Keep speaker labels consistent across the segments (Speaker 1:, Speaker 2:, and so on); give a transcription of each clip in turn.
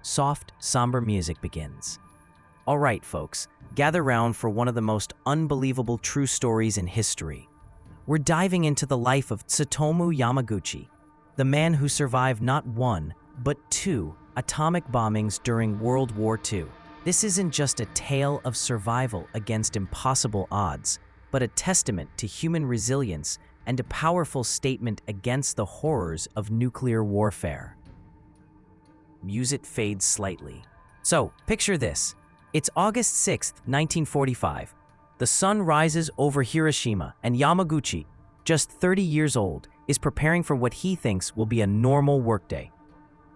Speaker 1: soft, somber music begins. All right, folks, gather round for one of the most unbelievable true stories in history. We're diving into the life of Tsutomu Yamaguchi, the man who survived not one, but two atomic bombings during World War II. This isn't just a tale of survival against impossible odds, but a testament to human resilience and a powerful statement against the horrors of nuclear warfare. Music fades slightly. So, picture this. It's August 6, 1945. The sun rises over Hiroshima, and Yamaguchi, just 30 years old, is preparing for what he thinks will be a normal workday.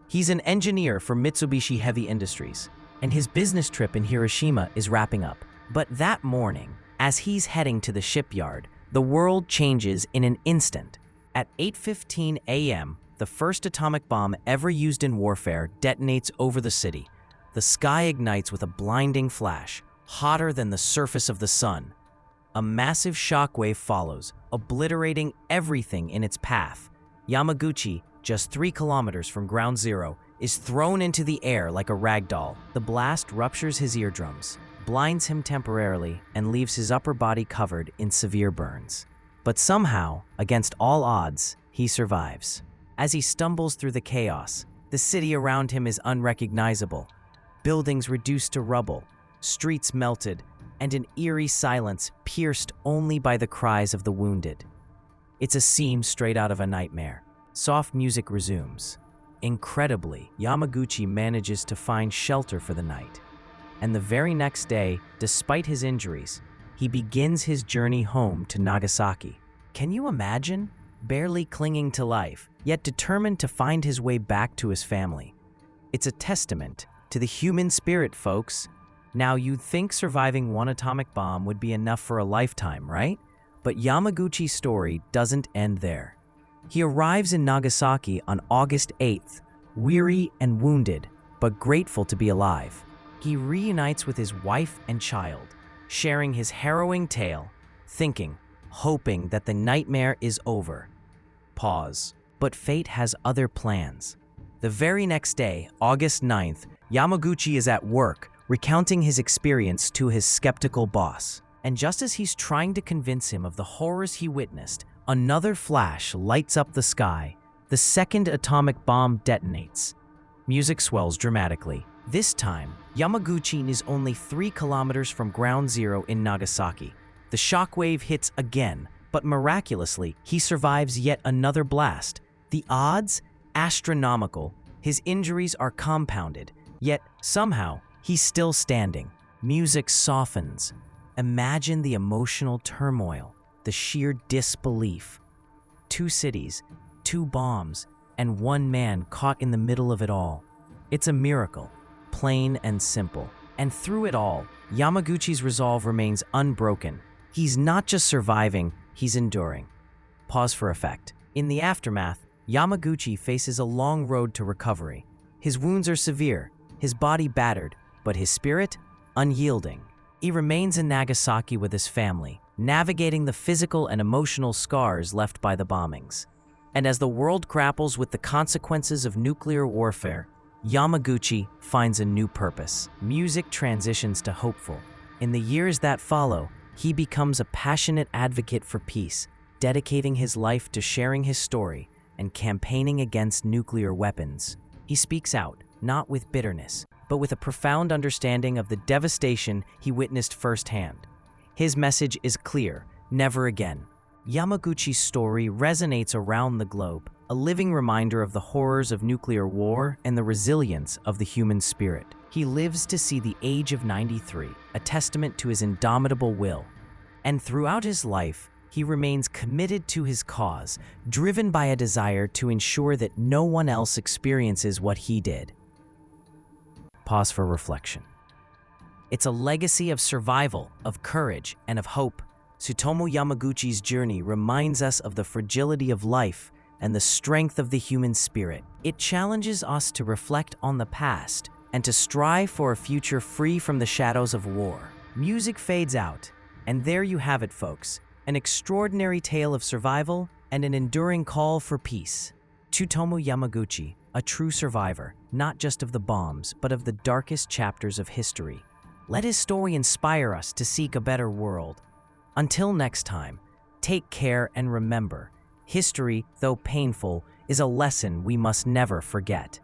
Speaker 1: He's an engineer for Mitsubishi Heavy Industries, and his business trip in Hiroshima is wrapping up. But that morning, as he's heading to the shipyard, the world changes in an instant. At 8:15 a.m., the first atomic bomb ever used in warfare detonates over the city. The sky ignites with a blinding flash, hotter than the surface of the sun. A massive shockwave follows, obliterating everything in its path. Yamaguchi, just 3 kilometers from ground zero, is thrown into the air like a rag doll. The blast ruptures his eardrums, blinds him temporarily, and leaves his upper body covered in severe burns. But somehow, against all odds, he survives. As he stumbles through the chaos, the city around him is unrecognizable. Buildings reduced to rubble, streets melted, and an eerie silence pierced only by the cries of the wounded. It's a scene straight out of a nightmare. Soft music resumes. Incredibly, Yamaguchi manages to find shelter for the night. And the very next day, despite his injuries, he begins his journey home to Nagasaki. Can you imagine? Barely clinging to life, yet determined to find his way back to his family. It's a testament to the human spirit, folks. Now, you'd think surviving one atomic bomb would be enough for a lifetime, right? But Yamaguchi's story doesn't end there. He arrives in Nagasaki on August 8th, weary and wounded, but grateful to be alive. He reunites with his wife and child, sharing his harrowing tale, thinking, hoping that the nightmare is over. Pause. But fate has other plans. The very next day, August 9th, Yamaguchi is at work, recounting his experience to his skeptical boss. And just as he's trying to convince him of the horrors he witnessed, another flash lights up the sky. The second atomic bomb detonates. Music swells dramatically. This time, Yamaguchi is only 3 kilometers from ground zero in Nagasaki. The shockwave hits again, but miraculously, he survives yet another blast. The odds? Astronomical. His injuries are compounded, yet somehow, he's still standing. Music softens. Imagine the emotional turmoil, the sheer disbelief. 2 cities, 2 bombs, and 1 man caught in the middle of it all. It's a miracle, plain and simple. And through it all, Yamaguchi's resolve remains unbroken. He's not just surviving, he's enduring. Pause for effect. In the aftermath, Yamaguchi faces a long road to recovery. His wounds are severe, his body battered, but his spirit, unyielding. He remains in Nagasaki with his family, navigating the physical and emotional scars left by the bombings. And as the world grapples with the consequences of nuclear warfare, Yamaguchi finds a new purpose. Music transitions to hopeful. In the years that follow, he becomes a passionate advocate for peace, dedicating his life to sharing his story and campaigning against nuclear weapons. He speaks out, not with bitterness, but with a profound understanding of the devastation he witnessed firsthand. His message is clear: never again. Yamaguchi's story resonates around the globe, a living reminder of the horrors of nuclear war and the resilience of the human spirit. He lives to see the age of 93, a testament to his indomitable will. And throughout his life, he remains committed to his cause, driven by a desire to ensure that no one else experiences what he did. Pause for reflection. It's a legacy of survival, of courage, and of hope. Tsutomu Yamaguchi's journey reminds us of the fragility of life and the strength of the human spirit. It challenges us to reflect on the past and to strive for a future free from the shadows of war. Music fades out, and there you have it, folks. An extraordinary tale of survival and an enduring call for peace. Tsutomu Yamaguchi, a true survivor, not just of the bombs, but of the darkest chapters of history. Let his story inspire us to seek a better world. Until next time, take care and remember, history, though painful, is a lesson we must never forget.